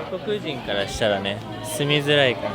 外国人からしたらね、住みづらいかも。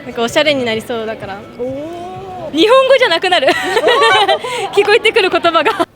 なんかおしゃれになりそうだから。日本語じゃなくなる。聞こえてくる言葉が。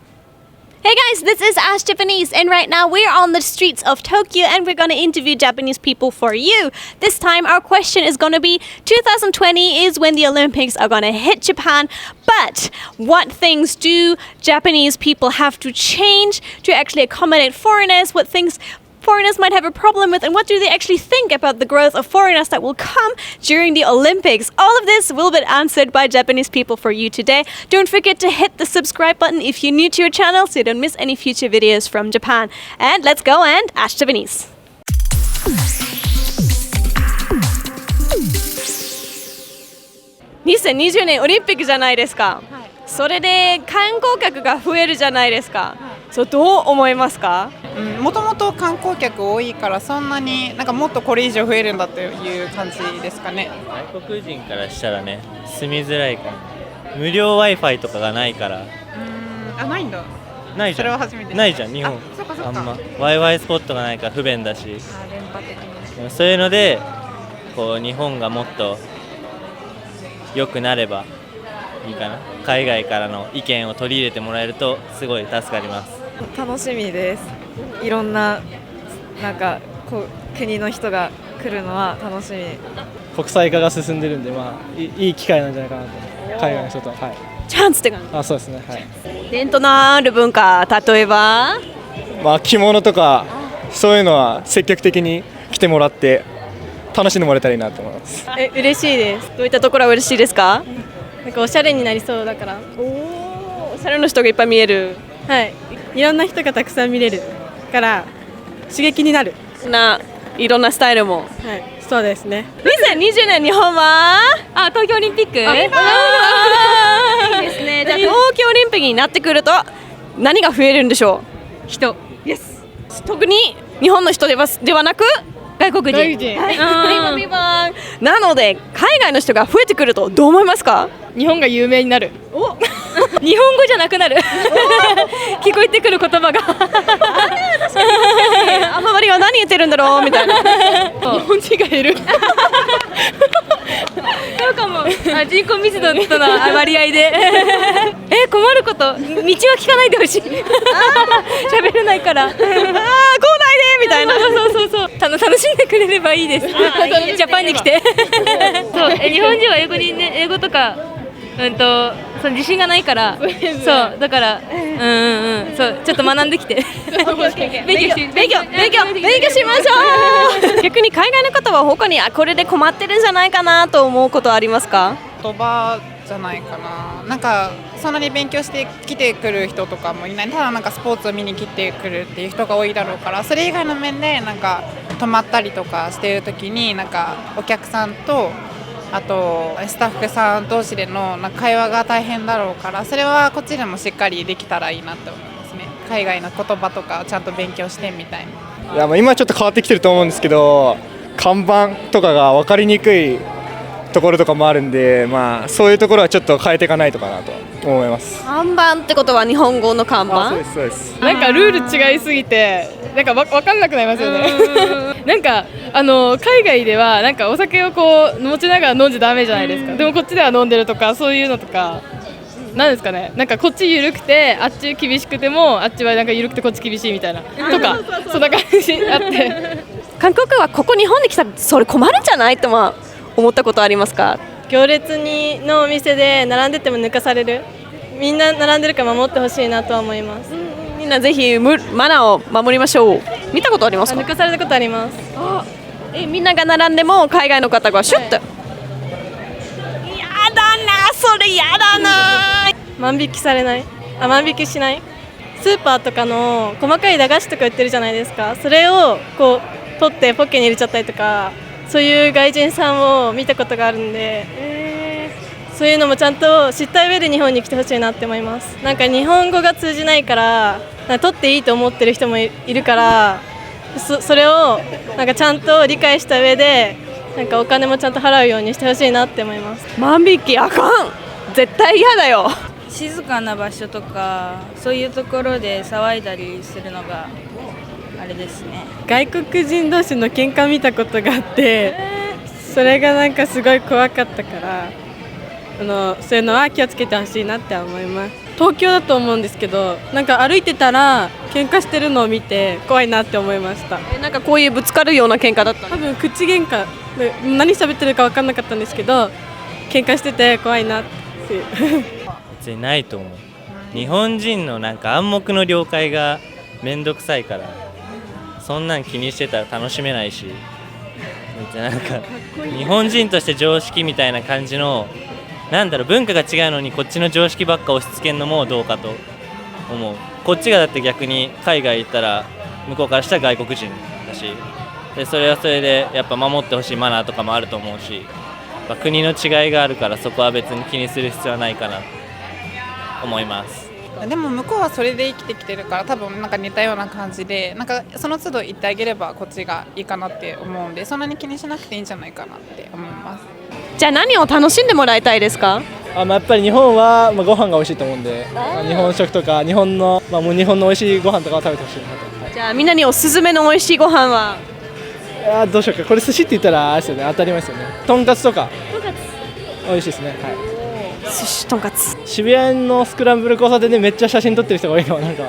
Hey guys, this is Ash Japanese, and right now we're on the streets of Tokyo and we're going to interview Japanese people for you. This time our question is going to be 2020 is when the Olympics are going to hit Japan, but what things do Japanese people have to change to actually accommodate foreigners? What things foreigners might have a problem with, and what do they actually think about the growth of foreigners that will come during the Olympics? All of this will be answered by Japanese people for you today. Don't forget to hit the subscribe button if you're new to your channel so you don't miss any future videos from Japan. And let's go and Ash Japanese. 2020年オリンピックじゃないですか。それで観光客が増えるじゃないですか。そう、どう思いますか？もともと観光客多いからそんなになんかもっとこれ以上増えるんだという感じですかね。外国人からしたらね、住みづらいかも。無料 Wi-Fi とかがないから。ないんだ。ないじゃん。それは初めて。ないじゃん、日本。そっかそっか。あんま Wi-Fi スポットがないから不便だし。電波的に。そういうので、こう日本がもっと良くなればいいかな。海外からの意見を取り入れてもらえるとすごい助かります。楽しみです。いろんななんか国の人が来るのは楽しみ。国際化が進んでるんで、まあいい機会なんじゃないかなと。海外の人と、はい。チャンスって感じ。あ、そうですね。はい。伝統のある文化、例えば、まあ着物とかそういうのは積極的に着てもらって楽しんでもらえたらいいなと思います。嬉しいです。どういったところが嬉しいですか？なんかおしゃれになりそうだから。おしゃれな人がいっぱい見える。はい。いろんな人がたくさん見れるから刺激になる。いろんなスタイルも。はい。そうですね。2020年日本は東京オリンピック。いいですね。じゃあ東京オリンピックになってくると何が増えるんでしょう？人。イエス。特に日本の人ではなく外国人。なので海外の人が増えてくるとどう思いますか？日本が有名になる。日本語じゃなくなる。聞こえてくる言葉が。周りは何言ってるんだろうみたいな。日本人が減る。そうかも。人口密度との割合で。困ること。道は聞かないでほしい。喋れないから。来ないでみたいな。そう。楽しんでくれればいいです。ジャパンに来て。そう。日本人は英語とか。その自信がないから、そうだから、そうちょっと学んできて、勉強しましょう。逆に海外の方は他にこれで困ってるんじゃないかなと思うことはありますか？言葉じゃないかな。なんかそんなに勉強して来てくる人とかもいない。ただなんかスポーツを見に来てくるっていう人が多いだろうから、それ以外の面でなんか泊まったりとかしている時になんかお客さんとあとスタッフさん同士での会話が大変だろうから、それはこっちでもしっかりできたらいいなと思いますね。海外の言葉とかをちゃんと勉強してみたいな。いや、まあ今ちょっと変わってきてると思うんですけど、看板とかが分かりにくいところとかもあるんで、まあそういうところはちょっと変えていかないとかなと思います。看板ってことは日本語の看板？そうです。なんかルール違いすぎてなんか分かんなくなりますよね。なんか海外ではなんかお酒をこう持ちながら飲んじゃダメじゃないですか。でもこっちでは飲んでるとかそういうのとか。なんですかね、なんかこっち緩くてあっち厳しくてもあっちはなんか緩くてこっち厳しいみたいなとかそんな感じあって、韓国はここ日本に来たらそれ困るんじゃないとは思ったことありますか？行列のお店で並んでても抜かされる。みんな並んでるから守ってほしいなとは思います。みんなぜひマナーを守りましょう。見たことありますか？抜かされたことあります。みんなが並んでも海外の方がシュッと。やだな、それやだな。万引きされない？万引きしない？スーパーとかの細かい駄菓子とか売ってるじゃないですか。それをこう取ってポッケに入れちゃったりとか、そういう外人さんを見たことがあるんで、そういうのもちゃんと知った上で日本に来てほしいなって思います。なんか日本語が通じないから取っていいと思ってる人もいるから、それをなんかちゃんと理解した上でなんかお金もちゃんと払うようにしてほしいなって思います。万引きあかん、絶対嫌だよ。静かな場所とかそういうところで騒いだりするのがあれですね。外国人同士の喧嘩見たことがあって、それがなんかすごい怖かったから、そういうのは気をつけてほしいなって思います。東京だと思うんですけど、なんか歩いてたら喧嘩してるのを見て怖いなって思いました。なんかこういうぶつかるような喧嘩だったの？多分口喧嘩で何喋ってるか分かんなかったんですけど、喧嘩してて怖いなっていう別にないと思う。日本人のなんか暗黙の了解がめんどくさいから、そんなん気にしてたら楽しめないし、なんか日本人として常識みたいな感じの、なんだろう、文化が違うのにこっちの常識ばっか押し付けるのもどうかと思う。こっちがだって逆に海外行ったら向こうからしたら外国人だし、でそれはそれでやっぱ守ってほしいマナーとかもあると思うし、国の違いがあるからそこは別に気にする必要はないかなと思います。でも向こうはそれで生きてきてるから多分なんか似たような感じで、なんかその都度言ってあげればこっちがいいかなって思うんで、そんなに気にしなくていいんじゃないかなって思います。じゃあ何を楽しんでもらいたいですか？やっぱり日本は、ご飯が美味しいと思うんで、日本食とか日本の、もう日本の美味しいご飯とかを食べてほしいなと、はい。じゃあみんなにおすすめの美味しいご飯は？どうしようか、これ寿司って言ったらあれですよね、当たり前ですよね。とんかつとか美味しいですね。はい。寿司とんかつ。渋谷のスクランブル交差点でめっちゃ写真撮ってる人が多いのはなんか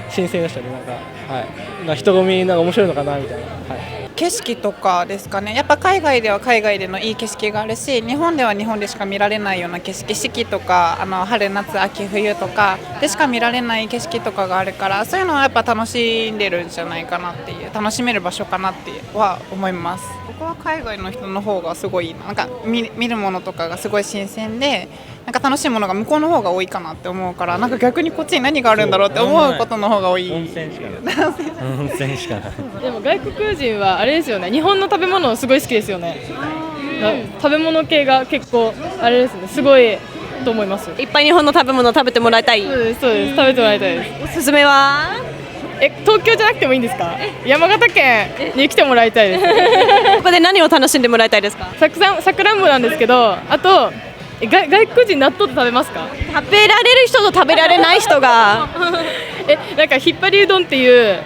新鮮でしたね。なんか、はい、なんか人混みなんか面白いのかなみたいな。はい。景色とかですかね。やっぱ海外では海外でのいい景色があるし、日本では日本でしか見られないような景色、四季とか春夏秋冬とかでしか見られない景色とかがあるから、そういうのはやっぱ楽しんでるんじゃないかなっていう、楽しめる場所かなっては思います。僕は海外の人の方がすごいなんか見るものとかがすごい新鮮で、なんか楽しいものが向こうの方が多いかなって思うから、なんか逆にこっちに何があるんだろうって思うことの方が多い。温泉しかない。温泉しかない。でも外国人はあれですよね、日本の食べ物すごい好きですよね。食べ物系が結構あれですね、すごいと思います。いっぱい日本の食べ物を食べてもらいたい。そうです、そうです、食べてもらいたいです。おすすめは？東京じゃなくてもいいんですか？山形県に来てもらいたいです。ここで何を楽しんでもらいたいですか？さくらんぼなんですけど、あと外国人納豆って食べますか？食べられる人と食べられない人がなんかひっぱりうどんっていう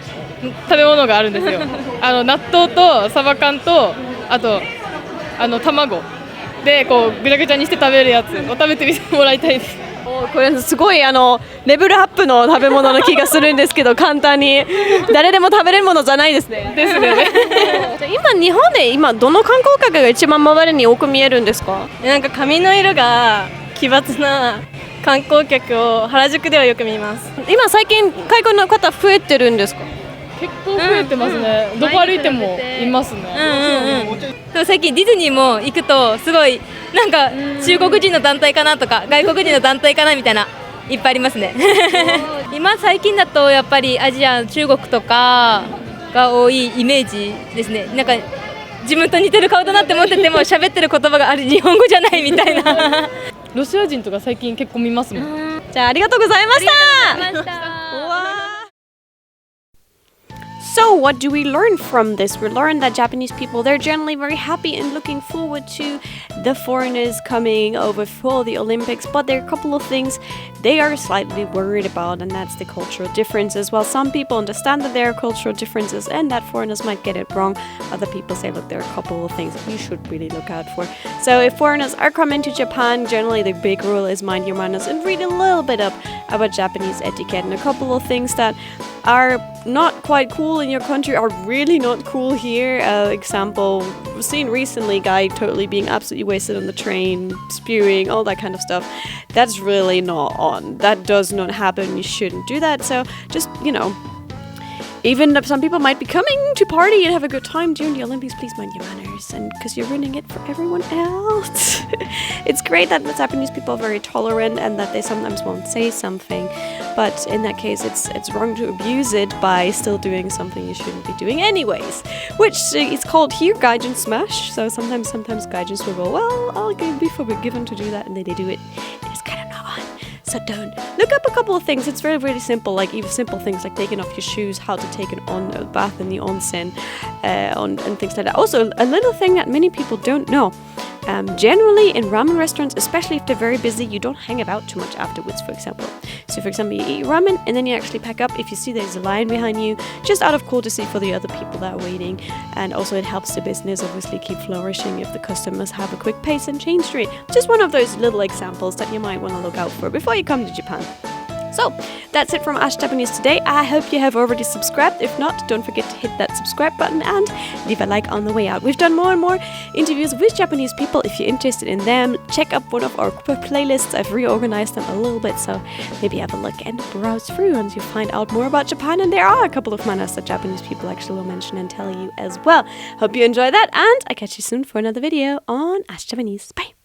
食べ物があるんですよ。納豆とサバ缶とあと卵でこうぐちゃぐちゃにして食べるやつを食べてみてもらいたいです。これすごいレベルアップの食べ物の気がするんですけど、簡単に誰でも食べれるものじゃないですね。ですよね。今日本でどの観光客が一番周りに多く見えるんですか？なんか髪の色が奇抜な観光客を原宿ではよく見ます。今最近外国の方増えてるんですか？結構増えてますね。どこ歩いてもいますね。最近ディズニーも行くとすごいなんか中国人の団体かなとか外国人の団体かなみたいないっぱいありますね。今最近だとやっぱりアジア、中国とかが多いイメージですね。なんか自分と似てる顔だなって思ってても喋ってる言葉があれ日本語じゃないみたいな。ロシア人とか最近結構見ますもん。じゃあありがとうございました。So what do we learn from this? We learned that Japanese people, they're generally very happy and looking forward to the foreigners coming over for the Olympics, but there are a couple of things they are slightly worried about, and that's the cultural differences. While some people understand that there are cultural differences and that foreigners might get it wrong, other people say, look, there are a couple of things that you should really look out for. So if foreigners are coming to Japan, generally the big rule is mind your manners and read a little bit up about Japanese etiquette, and a couple of things that are not quite cool in your country are really not cool here. Example, we've seen recently guy totally being absolutely wasted on the train, spewing, all that kind of stuff. That's really not on. That does not happen. You shouldn't do that. So just, even if some people might be coming to party and have a good time during the Olympics, please mind your manners, and because you're ruining it for everyone else. It's great that the Japanese people are very tolerant and that they sometimes won't say something, but in that case it's wrong to abuse it by still doing something you shouldn't be doing anyways, which is called here gaijin smash. So sometimes gaijins will go, well, I'll be forgiven to do that, and then they do it. It's kind of not on. So don't. Look up a couple of things. It's very, very simple, like even simple things like taking off your shoes, how to take a bath in the onsen, and things like that. Also, a little thing that many people don't know. Generally, in ramen restaurants, especially if they're very busy, you don't hang about too much afterwards, for example. So, for example, you eat ramen and then you actually pack up if you see there's a line behind you, just out of courtesy for the other people that are waiting. And also, it helps the business obviously keep flourishing if the customers have a quick pace and change rate. Just one of those little examples that you might want to look out for before you come to Japan. So, that's it from Ask Japanese today. I hope you have already subscribed. If not, don't forget to hit that subscribe button and leave a like on the way out. We've done more and more interviews with Japanese people. If you're interested in them, check up one of our playlists. I've reorganized them a little bit, so maybe have a look and browse through and you find out more about Japan. And there are a couple of manners that Japanese people actually will mention and tell you as well. Hope you enjoy that, and I catch you soon for another video on Ask Japanese. Bye!